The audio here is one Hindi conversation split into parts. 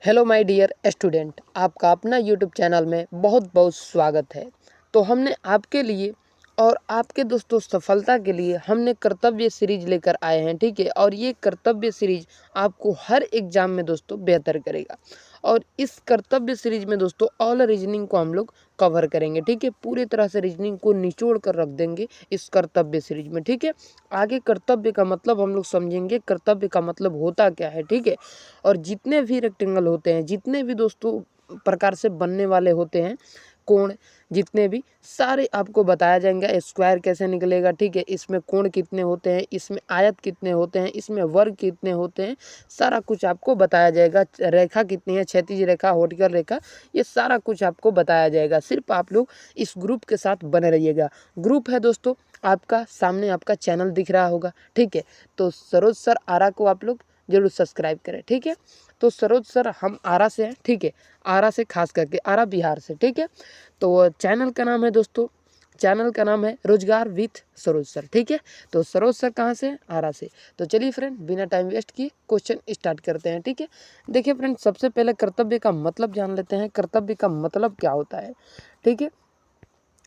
हेलो माय डियर स्टूडेंट, आपका अपना यूट्यूब चैनल में बहुत बहुत स्वागत है। तो हमने आपके लिए और आपके दोस्तों सफलता के लिए हमने कर्तव्य सीरीज लेकर आए हैं, ठीक है। और ये कर्तव्य सीरीज आपको हर एग्जाम में दोस्तों बेहतर करेगा। और इस कर्तव्य सीरीज में दोस्तों ऑल रीजनिंग को हम लोग कवर करेंगे, ठीक है। पूरी तरह से रीजनिंग को निचोड़ कर रख देंगे इस कर्तव्य सीरीज में, ठीक है। आगे कर्तव्य का मतलब हम लोग समझेंगे, कर्तव्य का मतलब होता क्या है, ठीक है। और जितने भी रेक्टेंगल होते हैं, जितने भी दोस्तों प्रकार से बनने वाले होते हैं कोण, जितने भी सारे आपको बताया जाएंगे। स्क्वायर कैसे निकलेगा, ठीक है। इसमें कोण कितने होते हैं, इसमें आयत कितने होते हैं, इसमें वर्ग कितने होते हैं, सारा कुछ आपको बताया जाएगा। रेखा कितनी है, क्षैतिज रेखा, वर्टिकल रेखा, ये सारा कुछ आपको बताया जाएगा। सिर्फ आप लोग इस ग्रुप के साथ बने रहिएगा। ग्रुप है दोस्तों आपका, सामने आपका चैनल दिख रहा होगा, ठीक है। तो सरोज सर आरा को आप लोग जरूर सब्सक्राइब करें, ठीक है। तो सरोज सर हम आरा से हैं, ठीक है। आरा से, खास करके आरा बिहार से, ठीक है। तो चैनल का नाम है दोस्तों, चैनल का नाम है रोजगार विथ सरोज सर, ठीक है। तो सरोज सर कहाँ से हैं? आरा से। तो चलिए फ्रेंड, बिना टाइम वेस्ट किए क्वेश्चन स्टार्ट करते हैं, ठीक है। देखिए फ्रेंड, सबसे पहले कर्तव्य का मतलब जान लेते हैं। कर्तव्य का मतलब क्या होता है, ठीक है।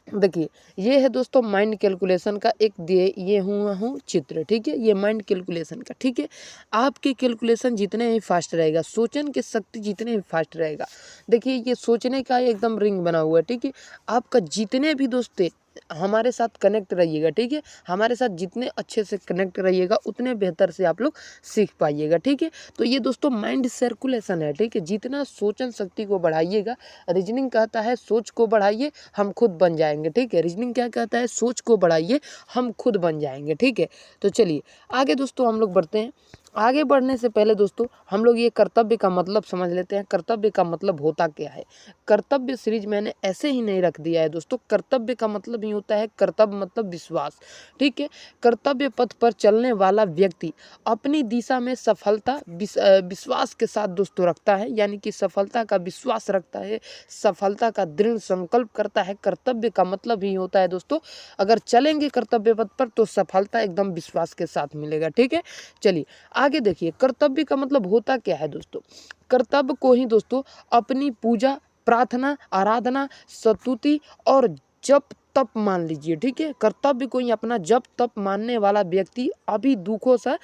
देखिए, ये है दोस्तों माइंड कैलकुलेशन का एक दिए ये हुआ हूँ चित्र, ठीक है। ये माइंड कैलकुलेशन का, ठीक है। आपके कैलकुलेशन जितने ही फास्ट रहेगा, सोचने की शक्ति जितने ही फास्ट रहेगा, देखिए ये सोचने का एकदम रिंग बना हुआ है, ठीक है। आपका जितने भी दोस्त हमारे साथ कनेक्ट रहिएगा, ठीक है। हमारे साथ जितने अच्छे से कनेक्ट रहिएगा उतने बेहतर से आप लोग सीख पाइएगा, ठीक है। तो ये दोस्तों माइंड सर्कुलेशन है, ठीक है। जितना सोचन शक्ति को बढ़ाइएगा, रीजनिंग कहता है सोच को बढ़ाइए हम खुद बन जाएंगे, ठीक है। रीजनिंग क्या कहता है, सोच को बढ़ाइए हम खुद बन जाएंगे, ठीक है। तो चलिए आगे दोस्तों हम लोग बढ़ते हैं। आगे बढ़ने से पहले दोस्तों हम लोग ये कर्तव्य का मतलब समझ लेते हैं। कर्तव्य का मतलब होता क्या है। कर्तव्य सीरीज मैंने ऐसे ही नहीं रख दिया है दोस्तों। कर्तव्य का मतलब ही होता है, कर्तव्य मतलब विश्वास, ठीक है। कर्तव्य पथ पर चलने वाला व्यक्ति अपनी दिशा में सफलता विश्वास के साथ दोस्तों रखता है, यानी कि सफलता का विश्वास रखता है, सफलता का दृढ़ संकल्प करता है। कर्तव्य का मतलब ही होता है दोस्तों, अगर चलेंगे कर्तव्य पथ पर तो सफलता एकदम विश्वास के साथ मिलेगा, ठीक है। चलिए आगे देखिए, कर्तव्य का मतलब होता क्या है दोस्तों। कर्तव्य को ही दोस्तों अपनी पूजा, प्रार्थना, आराधना, स्तुति और जप तप मान लीजिए, ठीक है। कर्तव्य को ही अपना जप तप मानने वाला व्यक्ति अभी दुखों से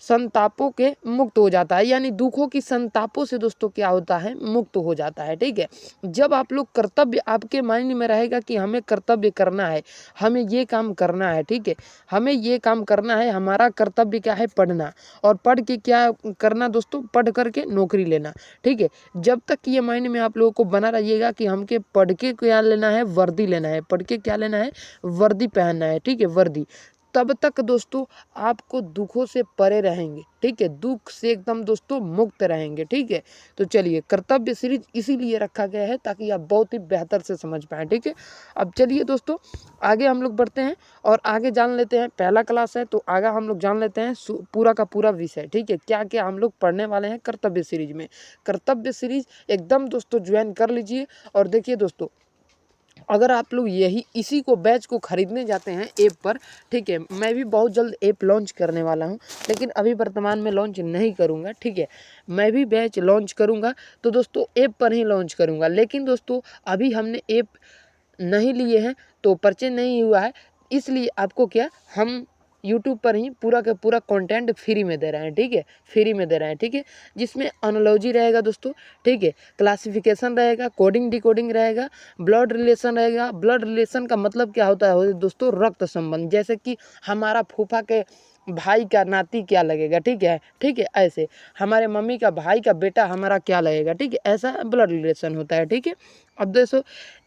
संतापों के मुक्त हो जाता है, यानी दुखों की संतापों से दोस्तों क्या होता है, मुक्त हो जाता है, ठीक है। जब आप लोग कर्तव्य आपके माइंड में रहेगा कि हमें कर्तव्य करना है, हमें ये काम करना है, ठीक है। हमें ये काम करना है, हमारा कर्तव्य क्या है, पढ़ना। और पढ़ के क्या करना दोस्तों, पढ़ करके नौकरी लेना, ठीक है। जब तक ये माइंड में आप लोगों को बना रहिएगा कि हमके पढ़ के क्या लेना है, वर्दी लेना है, पढ़ के क्या लेना है, वर्दी पहनना है, ठीक है, वर्दी, तब तक दोस्तों आपको दुखों से परे रहेंगे, ठीक है। दुख से एकदम दोस्तों मुक्त रहेंगे, ठीक है। तो चलिए, कर्तव्य सीरीज इसीलिए रखा गया है ताकि आप बहुत ही बेहतर से समझ पाएँ, ठीक है। अब चलिए दोस्तों आगे हम लोग बढ़ते हैं और आगे जान लेते हैं। पहला क्लास है तो आगे हम लोग जान लेते हैं पूरा का पूरा विषय, ठीक है। क्या क्या हम लोग पढ़ने वाले हैं कर्तव्य सीरीज में। कर्तव्य सीरीज एकदम दोस्तों ज्वाइन कर लीजिए। और देखिए दोस्तों, अगर आप लोग यही इसी को बैच को खरीदने जाते हैं ऐप पर, ठीक है, मैं भी बहुत जल्द ऐप लॉन्च करने वाला हूं, लेकिन अभी वर्तमान में लॉन्च नहीं करूंगा, ठीक है। मैं भी बैच लॉन्च करूंगा तो दोस्तों ऐप पर ही लॉन्च करूंगा, लेकिन दोस्तों अभी हमने ऐप नहीं लिए हैं तो परचेज नहीं हुआ है, इसलिए आपको क्या हम यूट्यूब पर ही पूरा का पूरा कंटेंट फ्री में दे रहे हैं, ठीक है। फ्री में दे रहे हैं, ठीक है। जिसमें एनालॉजी रहेगा दोस्तों, ठीक है, क्लासिफिकेशन रहेगा, कोडिंग डिकोडिंग रहेगा, ब्लड रिलेशन रहेगा। ब्लड रिलेशन का मतलब क्या होता है दोस्तों, रक्त संबंध। जैसे कि हमारा फूफा के भाई का नाती क्या लगेगा, ठीक है, ठीक है। ऐसे हमारे मम्मी का भाई का बेटा हमारा क्या लगेगा, ठीक है, ऐसा ब्लड रिलेशन होता है, ठीक है। अब दोस्तों,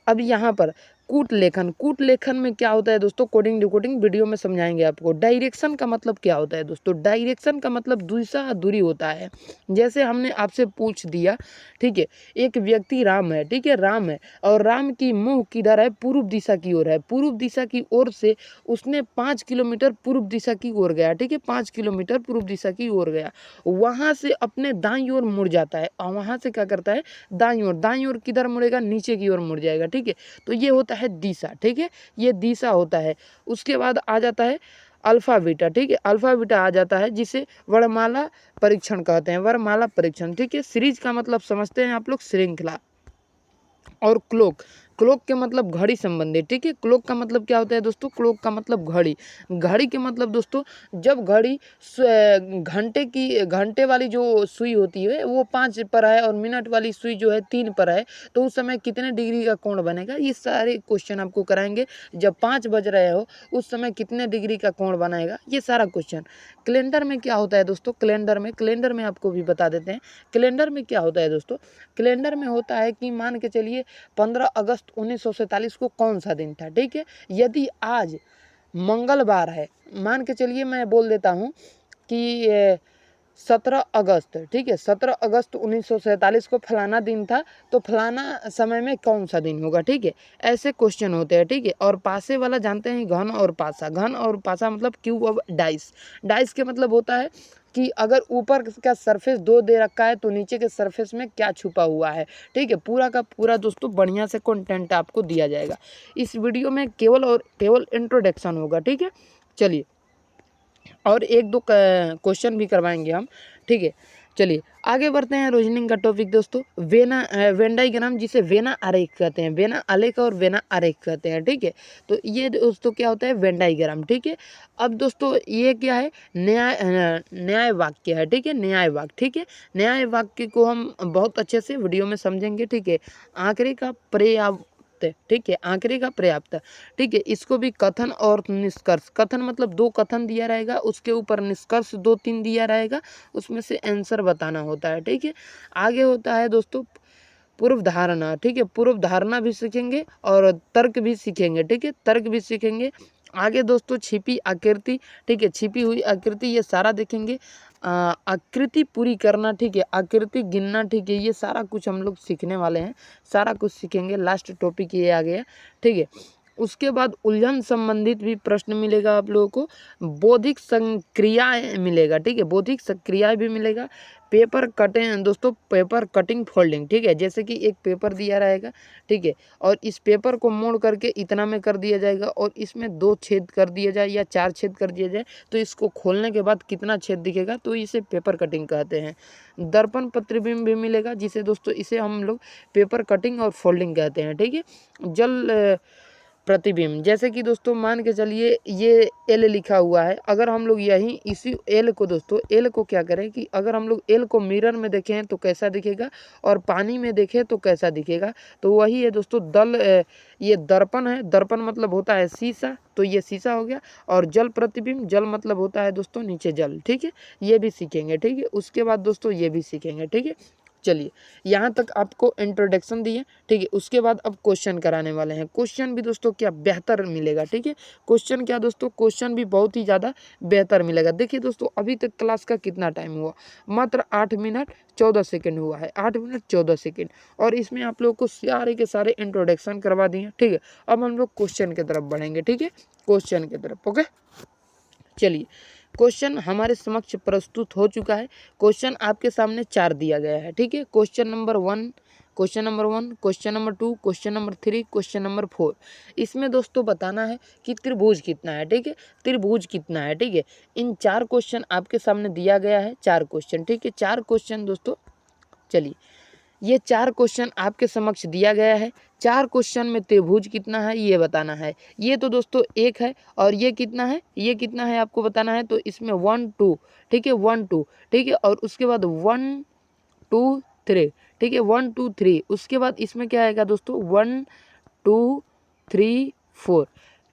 अब यहाँ पर कूट लेखन, कूट लेखन में क्या होता है दोस्तों, कोडिंग डिकोडिंग वीडियो में समझाएंगे आपको। डायरेक्शन का मतलब क्या होता है दोस्तों, डायरेक्शन का मतलब दिशा दूरी होता है। जैसे हमने आपसे पूछ दिया, ठीक है, एक व्यक्ति राम है, ठीक है, राम है, और राम की मुंह किधर है, पूर्व दिशा की ओर है। पूर्व दिशा की ओर से उसने 5 किलोमीटर पूर्व दिशा की ओर गया, ठीक है, 5 किलोमीटर पूर्व दिशा की ओर गया। वहां से अपने दाईं ओर मुड़ जाता है, और वहां से क्या करता है, दाईं ओर। दाईं ओर किधर मुड़ेगा, नीचे की ओर मुड़ जाएगा, ठीक है। तो ये होता है दिशा, ठीक है, ये दिशा होता है। उसके बाद आ जाता है अल्फा बीटा, ठीक है, अल्फा बीटा आ जाता है, जिसे वर्णमाला परीक्षण कहते हैं, वर्णमाला परीक्षण, ठीक है। सीरीज का मतलब समझते हैं आप लोग श्रृंखला। और क्लॉक, क्लॉक के मतलब घड़ी संबंधी, ठीक है। क्लॉक का मतलब क्या होता है दोस्तों, क्लॉक का मतलब घड़ी, घड़ी के मतलब दोस्तों जब घड़ी घंटे वाली जो सुई होती है वो 5 पर है और मिनट वाली सुई जो है 3 पर है, तो उस समय कितने डिग्री का कोण बनेगा, ये सारे क्वेश्चन आपको कराएंगे। जब 5 बज रहे हो उस समय कितने डिग्री का कोण बनाएगा, ये सारा क्वेश्चन। कैलेंडर में क्या होता है दोस्तों, कैलेंडर में आपको भी बता देते हैं। कैलेंडर में क्या होता है दोस्तों, कैलेंडर में होता है कि मान के चलिए 15 अगस्त 1947 को कौन सा दिन था, ठीक है। यदि आज मंगलवार है, मान के चलिए मैं बोल देता हूँ कि 17 अगस्त, ठीक है, 17 अगस्त 1947 को फलाना दिन था, तो फलाना समय में कौन सा दिन होगा, ठीक है। ऐसे क्वेश्चन होते हैं, ठीक है। और पासे वाला जानते हैं, घन और पासा, घन और पासा मतलब क्यूब ऑफ डाइस, डाइस के मतलब होता है कि अगर ऊपर का सरफेस 2 दे रखा है तो नीचे के सरफेस में क्या छुपा हुआ है, ठीक है। पूरा का पूरा दोस्तों बढ़िया से कंटेंट आपको दिया जाएगा इस वीडियो में, केवल और केवल इंट्रोडक्शन होगा, ठीक है। चलिए, और 1-2 क्वेश्चन भी करवाएंगे हम, ठीक है। चलिए आगे बढ़ते हैं। रीजनिंग का टॉपिक दोस्तों वेन डायग्राम, जिसे वेना आरेख कहते हैं, वेना आलेख और वेना आरेख कहते हैं, ठीक है। तो ये दोस्तों क्या होता है, वेन डायग्राम, ठीक है। अब दोस्तों ये क्या है, न्याय वाक्य है, ठीक है, न्याय वाक्य, ठीक है। न्याय वाक्य को हम बहुत अच्छे से वीडियो में समझेंगे, ठीक है। आंकड़े का पर्याप्त, ठीक है, आंकड़े का पर्याप्त, ठीक है। इसको भी कथन और निष्कर्ष, कथन मतलब 2 कथन दिया रहेगा, उसके ऊपर निष्कर्ष 2-3 दिया रहेगा, उसमें से आंसर बताना होता है, ठीक है। आगे होता है दोस्तों पूर्व धारणा, ठीक है, पूर्व धारणा भी सीखेंगे और तर्क भी सीखेंगे, ठीक है, तर्क भी सीखेंगे। आगे दोस्तों छिपी आकृति, ठीक है, छिपी हुई आकृति, ये सारा देखेंगे। आकृति पूरी करना, ठीक है, आकृति गिनना, ठीक है, ये सारा कुछ हम लोग सीखने वाले हैं, सारा कुछ सीखेंगे। लास्ट टॉपिक ये आ गया, ठीक है। उसके बाद उलझन संबंधित भी प्रश्न मिलेगा आप लोगों को, बौद्धिक संक्रियाएं मिलेगा, ठीक है, बौद्धिक संक्रियाएं भी मिलेगा। पेपर कटिंग दोस्तों, पेपर कटिंग फोल्डिंग, ठीक है, जैसे कि एक पेपर दिया रहेगा, ठीक है, और इस पेपर को मोड़ करके इतना में कर दिया जाएगा और इसमें 2 छेद कर दिया जाए या 4 छेद कर दिया जाए, तो इसको खोलने के बाद कितना छेद दिखेगा, तो इसे पेपर कटिंग कहते हैं। दर्पण प्रतिबिंब भी मिलेगा, जिसे दोस्तों इसे हम लोग पेपर कटिंग और फोल्डिंग कहते हैं, ठीक है। जल प्रतिबिंब, जैसे कि दोस्तों मान के चलिए ये एल लिखा हुआ है, अगर हम लोग यही इसी एल को दोस्तों, एल को क्या करें कि अगर हम लोग एल को मिरर में देखें तो कैसा दिखेगा और पानी में देखें तो कैसा दिखेगा, तो वही है दोस्तों ये दर्पण है, दर्पण मतलब होता है शीशा, तो ये शीशा हो गया। और जल प्रतिबिंब, जल मतलब होता है दोस्तों नीचे जल, ठीक है, ये भी सीखेंगे, ठीक है। उसके बाद दोस्तों ये भी सीखेंगे, ठीक है। चलिए यहाँ तक आपको इंट्रोडक्शन दिए, ठीक है। उसके बाद अब क्वेश्चन कराने वाले हैं। क्वेश्चन भी दोस्तों क्या बेहतर मिलेगा, ठीक है। क्वेश्चन क्या दोस्तों, क्वेश्चन भी बहुत ही ज़्यादा बेहतर मिलेगा। देखिए दोस्तों अभी तक क्लास का कितना टाइम हुआ, मात्र 8 मिनट 14 सेकेंड हुआ है, 8 मिनट 14 सेकेंड, और इसमें आप लोगों को सारे के सारे इंट्रोडक्शन करवा दिए, ठीक है। अब हम लोग क्वेश्चन की तरफ बढ़ेंगे, ठीक है, क्वेश्चन की तरफ, ओके। चलिए क्वेश्चन हमारे समक्ष प्रस्तुत हो चुका है। क्वेश्चन आपके सामने 4 दिया गया है, ठीक है। Question number 1, question number 1, question number 2, question number 3, question number 4। इसमें दोस्तों बताना है कि त्रिभुज कितना है, ठीक है, त्रिभुज कितना है, ठीक है। इन 4 क्वेश्चन आपके सामने दिया गया है, 4 क्वेश्चन, ठीक है, 4 क्वेश्चन दोस्तों। चलिए ये 4 क्वेश्चन आपके समक्ष दिया गया है। 4 क्वेश्चन में त्रिभुज कितना है ये बताना है। ये तो दोस्तों 1 है और ये कितना है, ये कितना है आपको बताना है। तो इसमें 1 2, ठीक है, 1 2, ठीक है, और उसके बाद 1 2 3, ठीक है, 1 2 3। उसके बाद इसमें क्या आएगा दोस्तों, 1 2 3 4।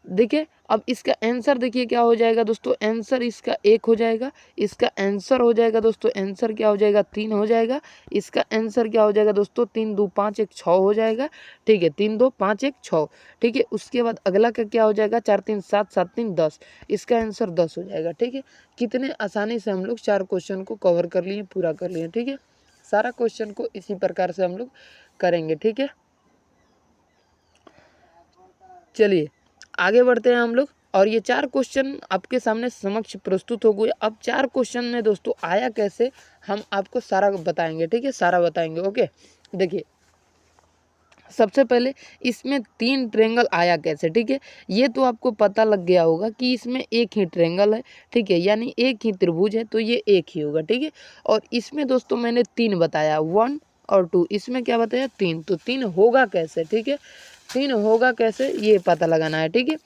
देखिए अब इसका आंसर देखिए क्या हो जाएगा दोस्तों, आंसर इसका 1 हो जाएगा, इसका आंसर हो जाएगा दोस्तों, आंसर क्या हो जाएगा 3 हो जाएगा, इसका आंसर क्या हो जाएगा दोस्तों 3 2 5 1 6 हो जाएगा, ठीक है, 3 2 5 1 6, ठीक है। उसके बाद अगला का क्या हो जाएगा 4 3 7 7 3 10, इसका आंसर 10 हो जाएगा, ठीक है। कितने आसानी से हम लोग 4 क्वेश्चन को कवर कर लिए, पूरा कर लिए, ठीक है। सारा क्वेश्चन को इसी प्रकार से हम लोग करेंगे, ठीक है। चलिए आगे बढ़ते हैं हम लोग, और ये 4 क्वेश्चन आपके सामने समक्ष प्रस्तुत हो गए। अब 4 क्वेश्चन में दोस्तों आया कैसे हम आपको सारा बताएंगे, ठीक है, सारा बताएंगे, ओके। देखिए सबसे पहले इसमें 3 ट्रायंगल आया कैसे, ठीक है। ये तो आपको पता लग गया होगा कि इसमें एक ही ट्रायंगल है, ठीक है, यानी एक ही त्रिभुज है, तो ये एक ही होगा, ठीक है। और इसमें दोस्तों मैंने 3 बताया, 1 और 2, इसमें क्या बताया 3, तो 3 होगा कैसे, ठीक है। 3 होगा कैसे ये पता लगाना है, ठीक है।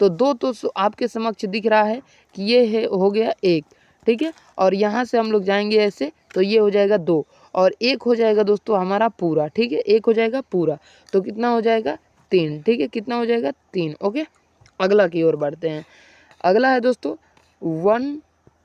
तो 2 तो आपके समक्ष दिख रहा है कि ये है, हो गया 1, ठीक है। और यहाँ से हम लोग जाएंगे ऐसे, तो ये हो जाएगा 2 और 1 हो जाएगा दोस्तों हमारा पूरा, ठीक है, 1 हो जाएगा पूरा, तो कितना हो जाएगा 3, ठीक है, कितना हो जाएगा 3। ओके, अगला की ओर बढ़ते हैं। अगला है दोस्तों 1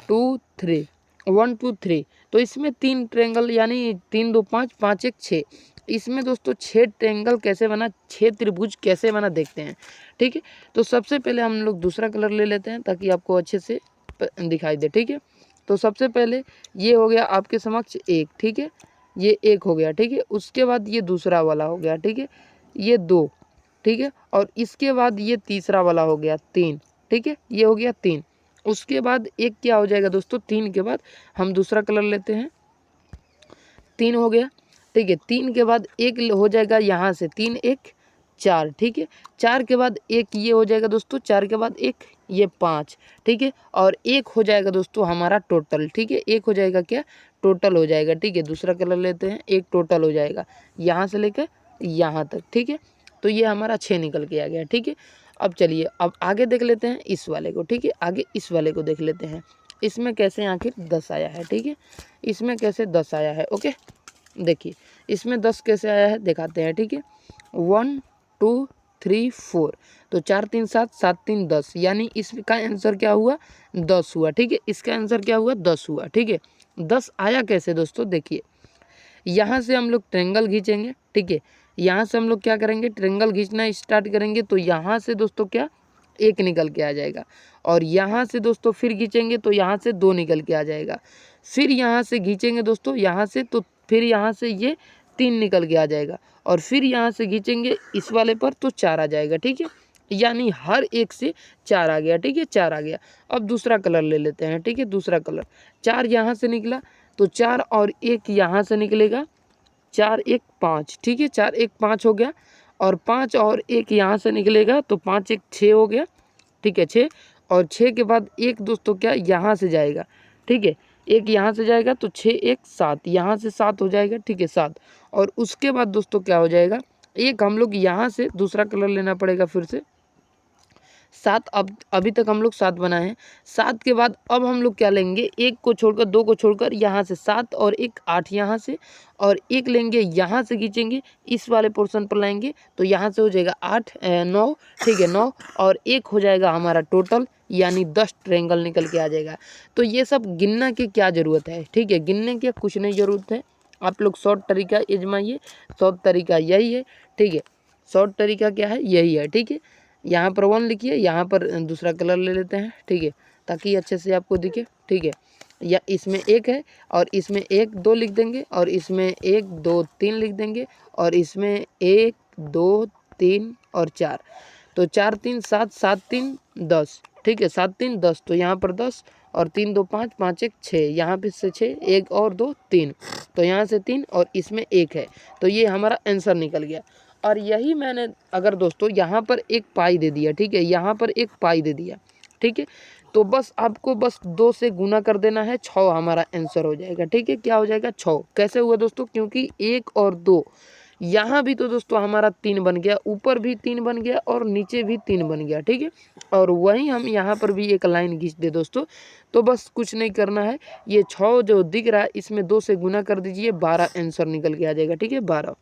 2 3, 1 2 3, तो इसमें 3 ट्रायंगल यानी 3 2 5, 5 1 6। इसमें दोस्तों 6 ट्रायंगल कैसे बना, 6 त्रिभुज कैसे बना देखते हैं, ठीक है। तो सबसे पहले हम लोग दूसरा कलर ले लेते हैं ताकि आपको अच्छे से दिखाई दे, ठीक है। तो सबसे पहले ये हो गया आपके समक्ष 1, ठीक है, ये 1 हो गया, ठीक है। उसके बाद ये दूसरा वाला हो गया, ठीक है, ये 2, ठीक है। और इसके बाद ये तीसरा वाला हो गया 3, ठीक है, ये हो गया 3। उसके बाद एक क्या हो जाएगा दोस्तों, 3 के बाद हम दूसरा कलर लेते हैं, 3 हो गया, ठीक है। 3 के बाद एक हो जाएगा यहाँ से 3 1 4, ठीक है। 4 के बाद एक ये हो जाएगा दोस्तों, 4 के बाद एक ये 5, ठीक है। और एक हो जाएगा दोस्तों हमारा टोटल, ठीक है, एक हो जाएगा क्या, टोटल हो जाएगा, ठीक है। दूसरा कलर लेते हैं, एक टोटल हो जाएगा यहाँ से लेकर यहाँ तक, ठीक है। तो ये हमारा 6 निकल के आ गया, ठीक है। अब चलिए अब आगे देख लेते हैं इस वाले को, ठीक है, आगे इस वाले को देख लेते हैं, इसमें कैसे आखिर 10 आया है, ठीक है, इसमें कैसे 10 आया है। ओके, देखिए इसमें 10 कैसे आया है दिखाते हैं, ठीक है। 1 2 3 4, तो 4 3 7, 7 3 10, यानी इसका आंसर क्या हुआ 10 हुआ, ठीक है। इसका आंसर क्या हुआ 10 हुआ, ठीक है। 10 आया कैसे दोस्तों, देखिए यहाँ से हम लोग ट्रायंगल खींचेंगे, ठीक है। यहाँ से हम लोग क्या करेंगे, ट्रायंगल खींचना स्टार्ट करेंगे, तो यहाँ से दोस्तों क्या 1 निकल के आ जाएगा। और यहाँ से दोस्तों फिर खींचेंगे तो यहाँ से 2 निकल के आ जाएगा। फिर यहाँ से खींचेंगे दोस्तों यहाँ से, तो फिर यहाँ से ये 3 निकल के आ जाएगा। और फिर यहाँ से खींचेंगे इस वाले पर तो 4 आ जाएगा, ठीक है। यानी हर एक से 4 आ गया, ठीक है, 4 आ गया। अब दूसरा कलर ले लेते हैं, ठीक है, दूसरा कलर 4 यहाँ से निकला, तो 4 और 1 यहाँ से निकलेगा, 4 1 5, ठीक है, 4 1 5 हो गया। और 5 और 1 यहाँ से निकलेगा, तो 5 1 6 हो गया, ठीक है, 6। और 6 के बाद एक दोस्तों क्या यहाँ से जाएगा, ठीक है, एक यहाँ से जाएगा, तो 6 1 7, यहाँ से 7 हो जाएगा, ठीक है, 7। और उसके बाद दोस्तों क्या हो जाएगा, एक हम लोग यहाँ से दूसरा कलर लेना पड़ेगा फिर से 7। अब अभी तक हम लोग 7 बनाए हैं। 7 के बाद अब हम लोग क्या लेंगे, 1 को छोड़कर 2 को छोड़कर यहाँ से 7 और 1 8 यहाँ से, और 1 लेंगे यहाँ से खींचेंगे इस वाले पोर्शन पर लाएंगे, तो यहाँ से हो जाएगा 8 9, ठीक है, 9। और 1 हो जाएगा हमारा टोटल, यानी 10 ट्रायंगल निकल के आ जाएगा। तो ये सब गिनना की क्या ज़रूरत है, ठीक है, गिनने की कुछ नहीं ज़रूरत है। आप लोग शॉर्ट तरीका आजमाइए, शॉर्ट तरीका यही है, ठीक है, शॉर्ट तरीका क्या है, यही है, ठीक है। यहाँ पर 1 लिखिए, यहाँ पर दूसरा कलर ले लेते हैं, ठीक है, ताकि अच्छे से आपको दिखे, ठीक है। या इसमें 1 है और इसमें 1 2 लिख देंगे, और इसमें 1 2 3 लिख देंगे, और इसमें 1 2 3 और 4, तो 4 3 7, 7 3 10, ठीक है, 7 3 10, तो यहाँ पर 10 और 3 2 5, 5 1 6, यहाँ पे से 6, 1 और 2 3, तो यहाँ से 3 और इसमें 1 है, तो ये हमारा आंसर निकल गया। और यही मैंने अगर दोस्तों यहाँ पर एक पाई दे दिया, ठीक है, यहाँ पर एक पाई दे दिया, ठीक है, तो बस आपको बस 2 से गुना कर देना है, 6 हमारा आंसर हो जाएगा, ठीक है। क्या हो जाएगा 6, कैसे हुआ दोस्तों, क्योंकि 1 और 2 यहाँ भी तो दोस्तों हमारा 3 बन गया, ऊपर भी 3 बन गया और नीचे भी 3 बन गया, ठीक है। और वहीं हम यहाँ पर भी एक लाइन खींच दे दोस्तों, तो बस कुछ नहीं करना है, ये 6 जो दिख रहा है इसमें 2 से गुना कर दीजिए, 12 आंसर निकल के आ जाएगा, ठीक है, 12।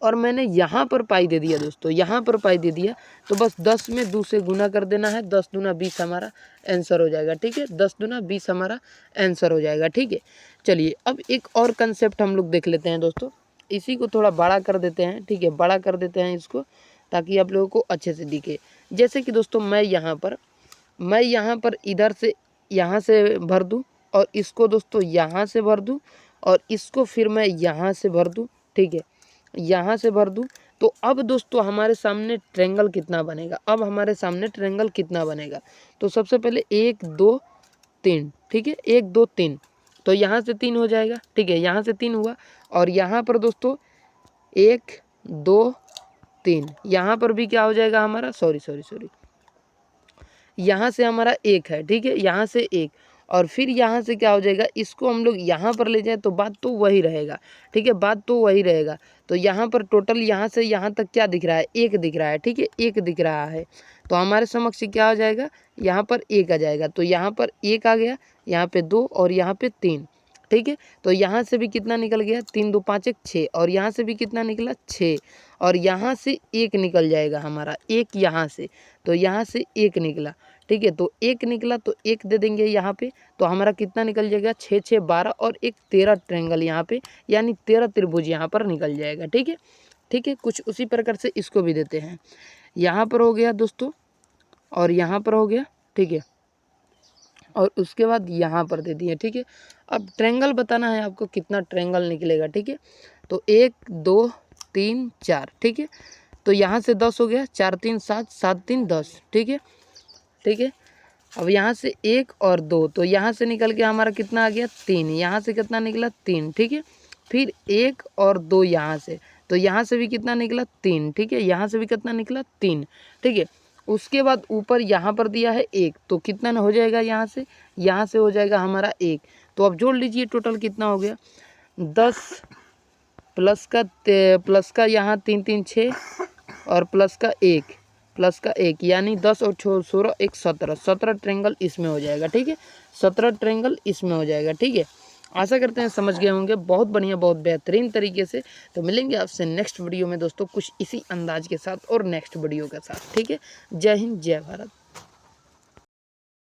और मैंने यहाँ पर पाई दे दिया दोस्तों, यहाँ पर पाई दे दिया, तो बस 10 में 2 से गुना कर देना है, 10 दूना 20 हमारा आंसर हो जाएगा, ठीक है, 10 दूना 20 हमारा आंसर हो जाएगा, ठीक है। चलिए अब एक और कंसेप्ट हम लोग देख लेते हैं दोस्तों, इसी को थोड़ा बड़ा कर देते हैं, ठीक है, बड़ा कर देते हैं इसको, ताकि आप लोगों को अच्छे से दिखे। जैसे कि दोस्तों मैं यहाँ पर इधर से यहाँ से भर दूँ, और इसको दोस्तों यहाँ से भर दूँ, और इसको फिर मैं यहाँ से भर दूँ, ठीक है, यहाँ से भर दूँ, तो अब दोस्तों हमारे सामने ट्रायंगल कितना बनेगा, अब हमारे सामने ट्रायंगल कितना बनेगा, तो सबसे पहले 1 2 3, ठीक है, 1 2 3, तो यहाँ से 3 हो जाएगा, ठीक है, यहाँ से 3 हुआ। और यहाँ पर दोस्तों 1 2 3, यहाँ पर भी क्या हो जाएगा हमारा, सॉरी, यहाँ से हमारा 1 है, ठीक है, यहाँ से 1, और फिर यहाँ से क्या हो जाएगा, इसको हम लोग यहाँ पर ले जाएं तो बात तो वही रहेगा, ठीक है, बात तो वही रहेगा। तो यहाँ पर टोटल यहाँ से यहाँ तक क्या दिख रहा है, 1 दिख रहा है, ठीक है, 1 दिख रहा है। तो हमारे समक्ष क्या हो जाएगा, यहाँ पर 1 आ जाएगा। तो यहाँ पर 1 आ गया, यहाँ पे 2 और यहाँ पे 3, ठीक है। तो यहाँ से भी कितना निकल गया, 3 2 5 1 6, और यहाँ से भी कितना निकला, 6, और यहाँ से 1 निकल जाएगा हमारा, 1 यहाँ से, तो यहाँ से 1 निकला, ठीक है। तो 1 निकला तो 1 दे देंगे यहाँ पे, तो हमारा कितना निकल जाएगा, 6 6 12 और 1 13 ट्रायंगल यहाँ पे, यानी 13 त्रिभुज यहाँ पर निकल जाएगा, ठीक है, ठीक है। कुछ उसी प्रकार से इसको भी देते हैं, यहाँ पर हो गया दोस्तों, और यहाँ पर हो गया, ठीक है, और उसके बाद यहाँ पर दे दिए, ठीक है। अब ट्रायंगल बताना है आपको, कितना ट्रायंगल निकलेगा, ठीक है। तो 1 2 3 4, ठीक है। तो यहाँ से 10 हो गया, 4 3 7 7 3 10, ठीक है, ठीक है। अब यहाँ से 1 और 2, तो यहाँ से निकल के हमारा कितना आ गया, 3, यहाँ से कितना निकला, 3, ठीक है। फिर 1 और 2 यहाँ से, तो यहाँ से भी कितना निकला, 3, ठीक है, यहाँ से भी कितना निकला, 3, ठीक है। उसके बाद ऊपर यहाँ पर दिया है 1, तो कितना हो जाएगा, यहाँ से हो जाएगा हमारा 1। तो अब जोड़ लीजिए, टोटल कितना हो गया, 10 प्लस का यहाँ 3 3 6 और प्लस का 1 यानी 10 और 16 1 17 ट्रायंगल इसमें हो जाएगा, ठीक है, 17 ट्रायंगल इसमें हो जाएगा, ठीक है। आशा करते हैं समझ गए होंगे बहुत बढ़िया, बहुत बेहतरीन तरीके से। तो मिलेंगे आपसे नेक्स्ट वीडियो में दोस्तों, कुछ इसी अंदाज के साथ और नेक्स्ट वीडियो के साथ, ठीक है। जय हिंद, जय भारत।